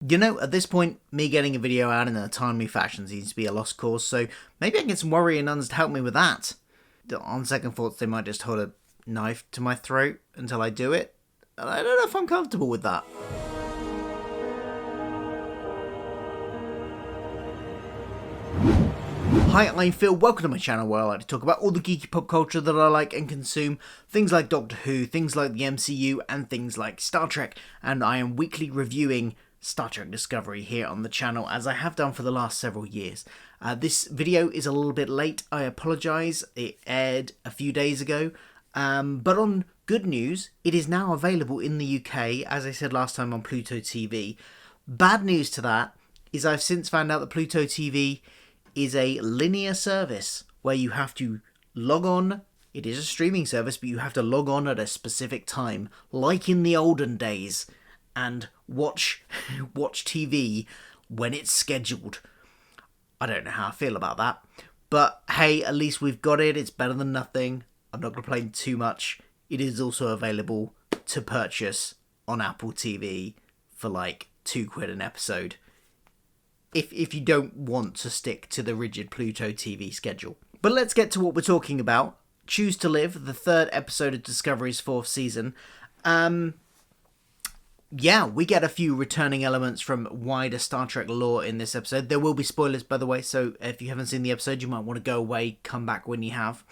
You know, at this point, me getting a video out in a timely fashion seems to be a lost cause, so maybe I can get some warrior nuns to help me with that. On second thoughts, they might just hold a knife to my throat until I do it. And I don't know if I'm comfortable with that. Hi, I'm Phil, welcome to my channel where I like to talk about all the geeky pop culture that I like and consume, things like Doctor Who, things like the MCU, and things like Star Trek, and I am weekly reviewing Star Trek Discovery here on the channel, as I have done for the last several years. This video is a little bit late, I apologise, it aired a few days ago, but on good news, it is now available in the UK, as I said last time on Pluto TV. Bad news to that is I've since found out that Pluto TV is a linear service where you have to log on. It is a streaming service, but you have to log on at a specific time, like in the olden days, and watch TV when it's scheduled. I don't know how I feel about that, but hey, at least we've got it. It's better than nothing. I'm not going to complain too much. It is also available to purchase on Apple TV for like £2 an episode, if you don't want to stick to the rigid Pluto TV schedule. But let's get to what we're talking about. Choose to Live, the third episode of Discovery's fourth season. Yeah, we get a few returning elements from wider Star Trek lore in this episode. There will be spoilers, by the way, so if you haven't seen the episode, you might want to go away, come back when you have.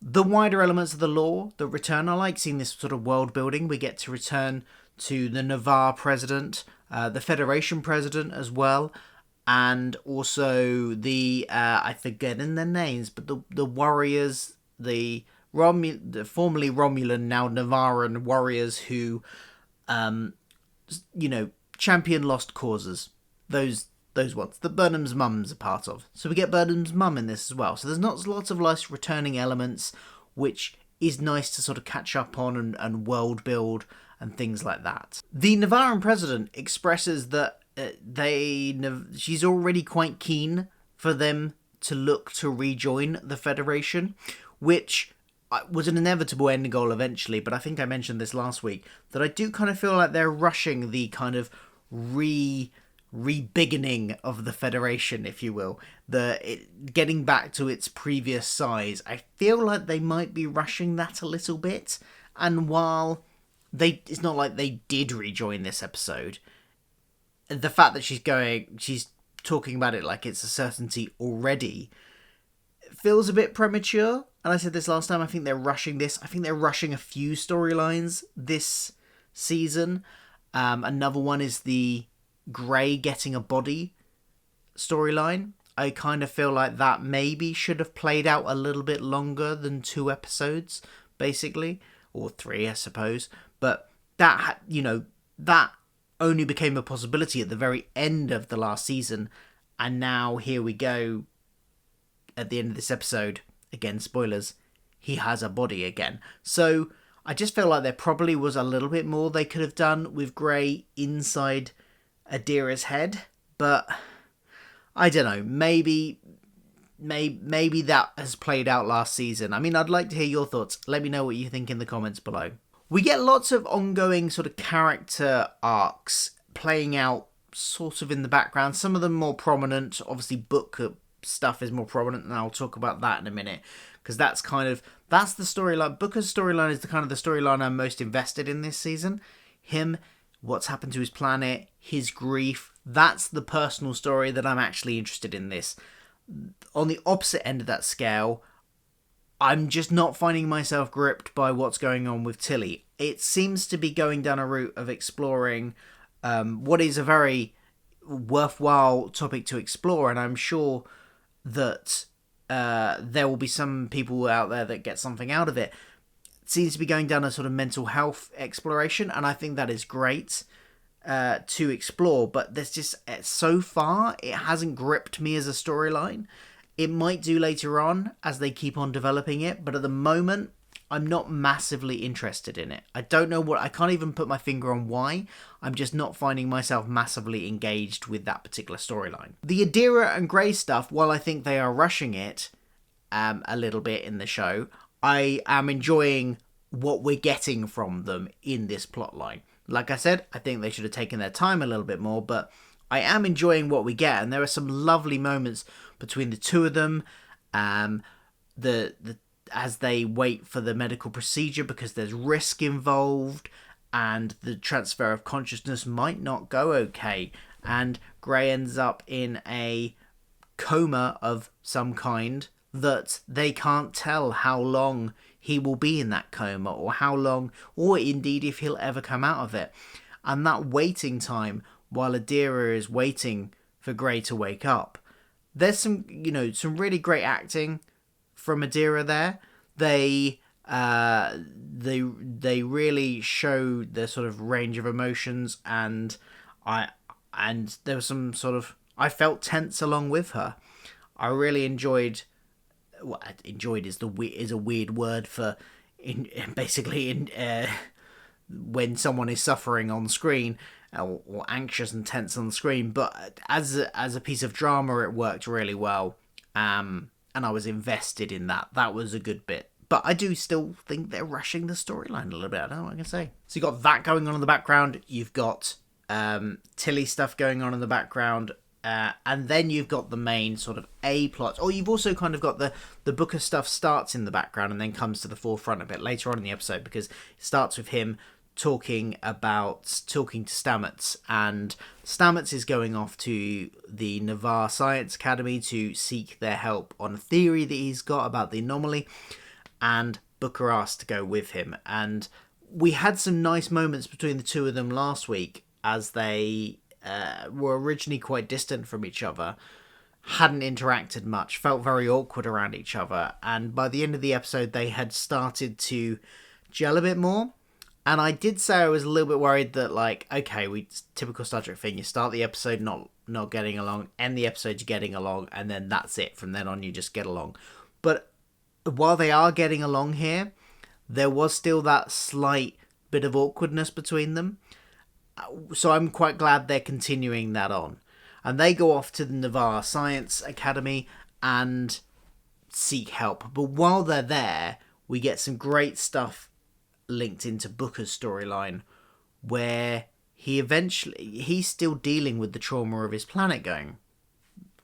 The wider elements of the lore that return, I like seeing this sort of world building. We get to return to the Navarre president, the Federation president as well, and also the, I forget in their names, but the warriors, the formerly Romulan, now Navarran warriors who, champion lost causes. Those ones that Burnham's mum's a part of. So we get Burnham's mum in this as well. So there's not lots of nice returning elements, which is nice to sort of catch up on and world build and things like that. The Navarran president expresses that she's already quite keen for them to look to rejoin the Federation, which was an inevitable end goal eventually, but I think I mentioned this last week, that I do kind of feel like they're rushing the kind of re-beginning of the Federation, if you will. Getting back to its previous size. I feel like they might be rushing that a little bit, and while it's not like they did rejoin this episode, the fact that she's talking about it like it's a certainty already feels a bit premature. And I said this last time, I think they're rushing this. I think they're rushing a few storylines this season. Another one is the Grey getting a body storyline. I kind of feel like that maybe should have played out a little bit longer than 2 episodes, basically. Or 3, I suppose. But that only became a possibility at the very end of the last season. And now here we go at the end of this episode. Again, spoilers, he has a body again. So I just feel like there probably was a little bit more they could have done with Grey inside Adira's head. But I don't know, maybe that has played out last season. I mean, I'd like to hear your thoughts. Let me know what you think in the comments below. We get lots of ongoing sort of character arcs playing out sort of in the background. Some of them more prominent. Obviously, book stuff is more prominent, and I'll talk about that in a minute, because that's the storyline. Booker's storyline is the storyline I'm most invested in this season. Him, what's happened to his planet, his grief. That's the personal story that I'm actually interested in this. On the opposite end of that scale, I'm just not finding myself gripped by what's going on with Tilly. It seems to be going down a route of exploring what is a very worthwhile topic to explore, and I'm sure that there will be some people out there that get something out of it. It seems to be going down a sort of mental health exploration, and I think that is great to explore, but there's just, so far, it hasn't gripped me as a storyline. It might do later on as they keep on developing it, but at the moment, I'm not massively interested in it. I don't know I can't even put my finger on why. I'm just not finding myself massively engaged with that particular storyline. The Adira and Grey stuff, while I think they are rushing it a little bit in the show, I am enjoying what we're getting from them in this plotline. Like I said, I think they should have taken their time a little bit more, but I am enjoying what we get, and there are some lovely moments between the two of them. The as they wait for the medical procedure because there's risk involved, and the transfer of consciousness might not go okay, and Gray ends up in a coma of some kind that they can't tell how long he will be in that coma, or how long, or indeed if he'll ever come out of it. And that waiting time while Adira is waiting for Gray to wake up, there's some really great acting from Adira there. They really show the sort of range of emotions, and there was some sort of, I felt tense along with her. I really enjoyed. Well, enjoyed is a weird word for when someone is suffering on screen, or anxious and tense on the screen. But as a piece of drama, it worked really well. And I was invested in that. That was a good bit. But I do still think they're rushing the storyline a little bit. I don't know what I can say. So you've got that going on in the background. You've got Tilly stuff going on in the background. And then you've got the main sort of A plot. Or you've also kind of got the Booker stuff starts in the background and then comes to the forefront a bit later on in the episode, because it starts with him talking to Stamets, and Stamets is going off to the Navarre Science Academy to seek their help on a theory that he's got about the anomaly, and Booker asked to go with him. And we had some nice moments between the two of them last week, as they were originally quite distant from each other, hadn't interacted much, felt very awkward around each other, and by the end of the episode they had started to gel a bit more. And I did say I was a little bit worried that, like, okay, typical Star Trek thing, you start the episode not getting along, end the episode getting along, and then that's it. From then on, you just get along. But while they are getting along here, there was still that slight bit of awkwardness between them. So I'm quite glad they're continuing that on. And they go off to the Navarre Science Academy and seek help. But while they're there, we get some great stuff linked into Booker's storyline, where he's still dealing with the trauma of his planet going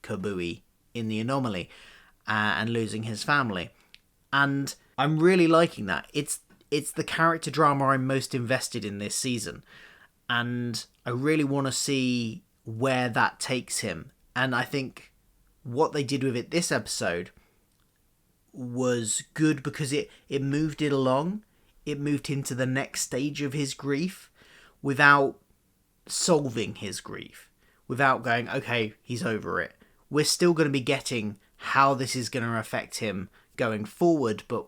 kabooey in the anomaly, and losing his family. And I'm really liking that. It's the character drama I'm most invested in this season, and I really want to see where that takes him. And I think what they did with it this episode was good, because it moved it along. It moved him to the next stage of his grief without solving his grief, without going, okay, he's over it. We're still going to be getting how this is going to affect him going forward, but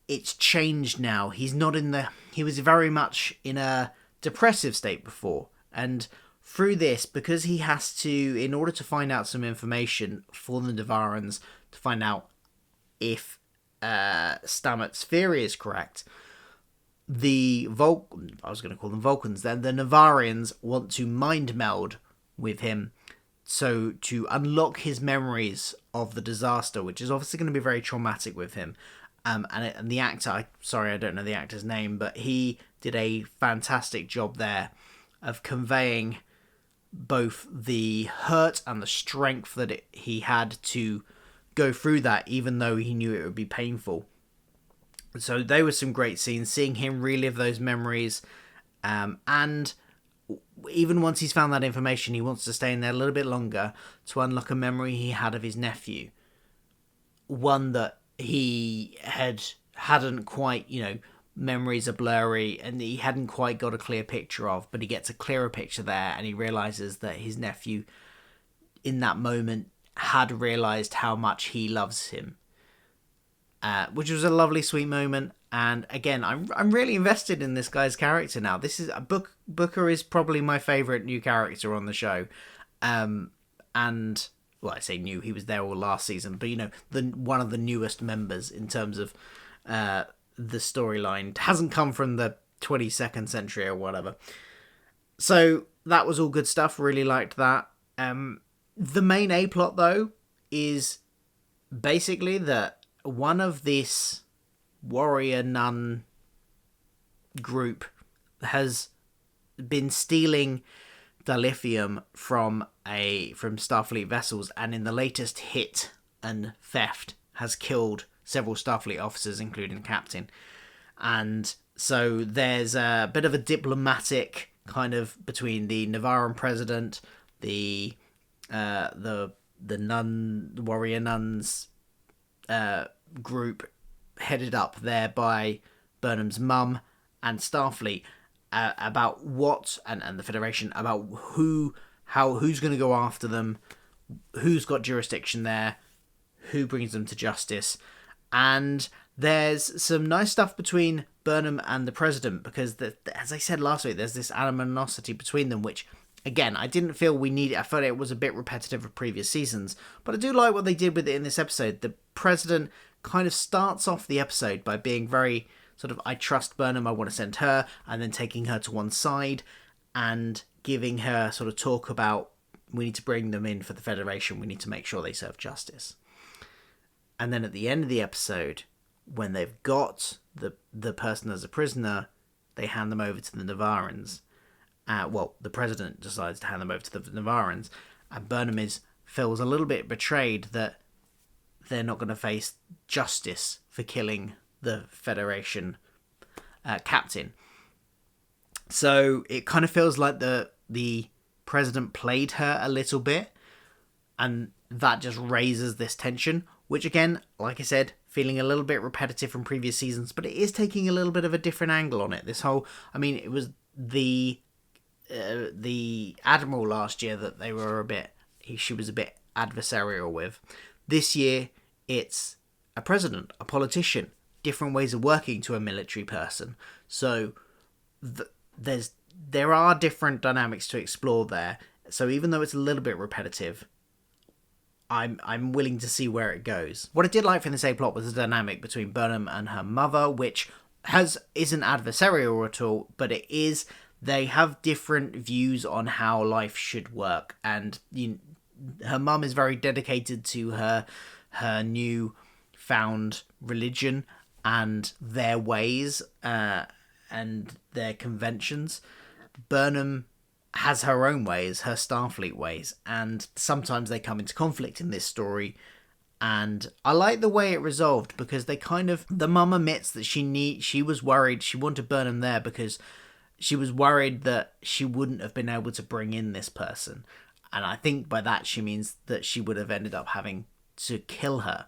it's changed now. He was very much in a depressive state before, and through this, because he has to, in order to find out some information for the Navarrans, to find out if Stamets' theory is correct, I was going to call them Vulcans then, the Navarrians want to mind meld with him, so to unlock his memories of the disaster, which is obviously going to be very traumatic with him. And the actor, I don't know the actor's name, but he did a fantastic job there of conveying both the hurt and the strength that he had to go through that, even though he knew it would be painful. So there were some great scenes, seeing him relive those memories, and even once he's found that information, he wants to stay in there a little bit longer to unlock a memory he had of his nephew, one that he hadn't quite, memories are blurry and he hadn't quite got a clear picture of, but he gets a clearer picture there, and he realizes that his nephew in that moment had realized how much he loves him, which was a lovely, sweet moment. And again, I'm really invested in this guy's character now. This is Booker is probably my favorite new character on the show, and well, I say new, he was there all last season, but one of the newest members in terms of the storyline. Hasn't come from the 22nd century or whatever. So that was all good stuff. Really liked that. The main A plot, though, is basically that one of this warrior nun group has been stealing dilithium from Starfleet vessels, and in the latest hit and theft has killed several Starfleet officers, including the captain. And so there's a bit of a diplomatic kind of between the Navaran president, the warrior nuns group headed up there by Burnham's mum, and Starfleet, about what, and the Federation, about who's going to go after them, who's got jurisdiction there, who brings them to justice. And there's some nice stuff between Burnham and the President, because, as I said last week, there's this animosity between them, which, again, I didn't feel we needed. I felt it was a bit repetitive of previous seasons, but I do like what they did with it in this episode. The President kind of starts off the episode by being very sort of, I trust Burnham, I want to send her, and then taking her to one side and giving her sort of talk about, we need to bring them in for the Federation, we need to make sure they serve justice. And then at the end of the episode, when they've got the person as a prisoner, they hand them over to the Navarans. The President decides to hand them over to the Navarans, and Burnham feels a little bit betrayed that they're not going to face justice for killing the Federation captain. So it kind of feels like the President played her a little bit, and that just raises this tension, which, again, like I said, feeling a little bit repetitive from previous seasons, but it is taking a little bit of a different angle on it. This whole, it was the Admiral last year that they were she was a bit adversarial with. This year, it's a president, a politician, different ways of working to a military person. So there are different dynamics to explore there. So even though it's a little bit repetitive, I'm willing to see where it goes. What I did like from this A-plot was the dynamic between Burnham and her mother, which isn't adversarial at all, but they have different views on how life should work. And her mum is very dedicated to her new found religion and their ways and their conventions. Burnham has her own ways, her Starfleet ways, and sometimes they come into conflict in this story. And I like the way it resolved, because the mum admits that she was worried. She wanted Burnham there because she was worried that she wouldn't have been able to bring in this person. And I think by that she means that she would have ended up having to kill her,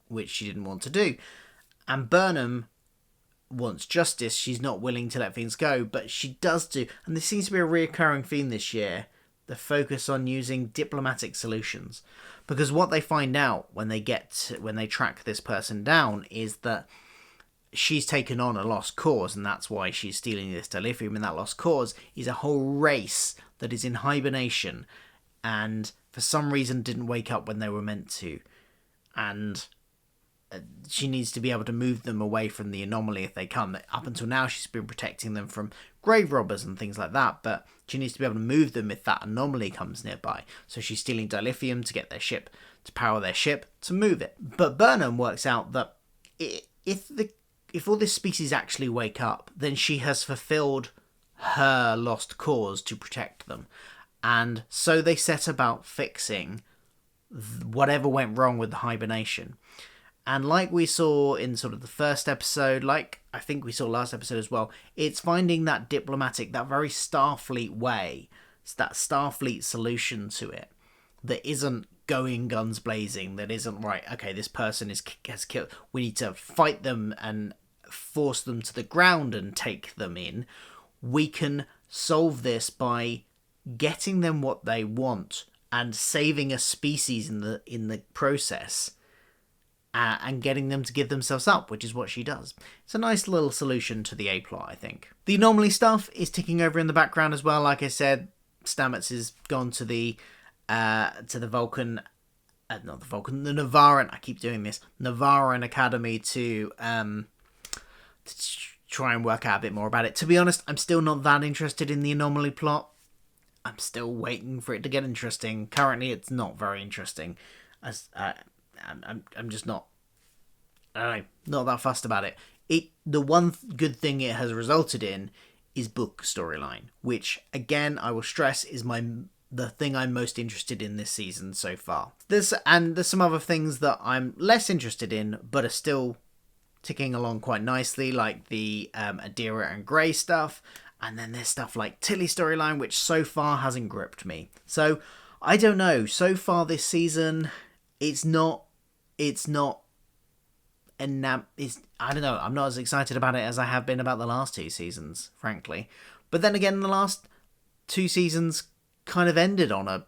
which she didn't want to do. And Burnham wants justice. She's not willing to let things go, but she does do, and this seems to be a reoccurring theme this year, the focus on using diplomatic solutions. Because what they find out when they track this person down is that she's taken on a lost cause, and that's why she's stealing this dilithium, and that lost cause is a whole race that is in hibernation and for some reason didn't wake up when they were meant to. And she needs to be able to move them away from the anomaly if they come. Up until now, she's been protecting them from grave robbers and things like that, but she needs to be able to move them if that anomaly comes nearby. So she's stealing dilithium to get their ship, to power their ship, to move it. But Burnham works out that if all this species actually wake up, then she has fulfilled her lost cause to protect them. And so they set about fixing whatever went wrong with the hibernation. And like we saw in sort of the first episode, like I think we saw last episode as well, it's finding that diplomatic, that very Starfleet way, it's that Starfleet solution to it, that isn't going guns blazing, that isn't, right, okay, this person has killed, we need to fight them and force them to the ground and take them in. We can solve this by getting them what they want and saving a species in the process. And getting them to give themselves up, which is what she does. It's a nice little solution to the A-plot, I think. The anomaly stuff is ticking over in the background as well. Like I said, Stamets has gone to the Vulcan, not the Vulcan, the Navaran. I keep doing this, Navaran Academy to try and work out a bit more about it. To be honest, I'm still not that interested in the anomaly plot. I'm still waiting for it to get interesting. Currently, it's not very interesting. I'm just not, I don't know, not that fussed about it. the one good thing it has resulted in is book storyline, which again I will stress is the thing I'm most interested in this season so far. There's some other things that I'm less interested in, but are still ticking along quite nicely, like the Adira and Grey stuff, and then there's stuff like Tilly storyline, which so far hasn't gripped me. So I don't know. So far this season, it's not. I don't know. I'm not as excited about it as I have been about the last 2 seasons, frankly. But then again, the last 2 seasons kind of ended on a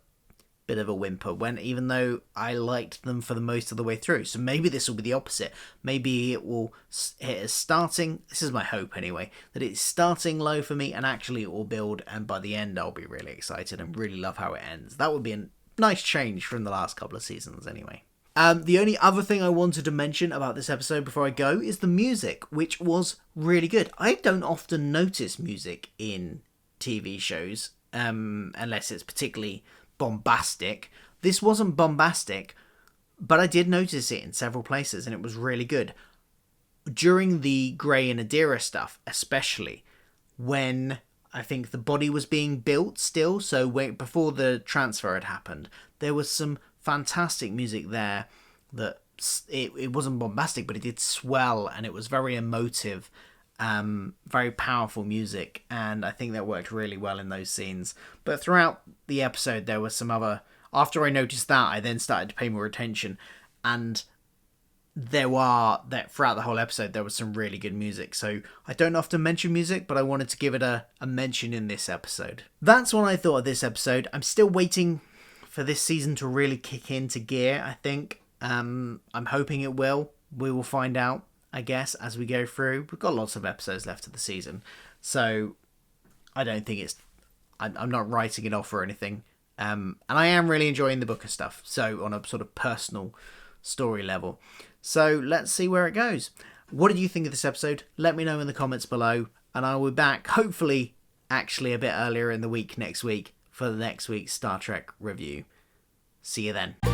bit of a whimper, when even though I liked them for the most of the way through. So maybe this will be the opposite. Maybe it will hit as starting. This is my hope anyway, that it's starting low for me and actually it will build, and by the end I'll be really excited and really love how it ends. That would be a nice change from the last couple of seasons anyway. The only other thing I wanted to mention about this episode before I go is the music, which was really good. I don't often notice music in TV shows, unless it's particularly bombastic. This wasn't bombastic, but I did notice it in several places, and it was really good. During the Grey and Adira stuff, especially, when I think the body was being built still, so before the transfer had happened, there was some fantastic music there that it wasn't bombastic, but it did swell, and it was very emotive, very powerful music, and I think that worked really well in those scenes. But throughout the episode there was some other, after I noticed that, I then started to pay more attention, and throughout the whole episode there was some really good music. So I don't often mention music, but I wanted to give it a mention in this episode. That's what I thought of this episode. I'm still waiting for this season to really kick into gear, I think. I'm hoping it will. We will find out, I guess, as we go through. We've got lots of episodes left of the season, so I don't think I'm not writing it off or anything. And I am really enjoying the Booker stuff, so on a sort of personal story level. So let's see where it goes. What did you think of this episode? Let me know in the comments below, and I will be back, hopefully, actually a bit earlier in the week next week, for the next week's Star Trek review. See you then.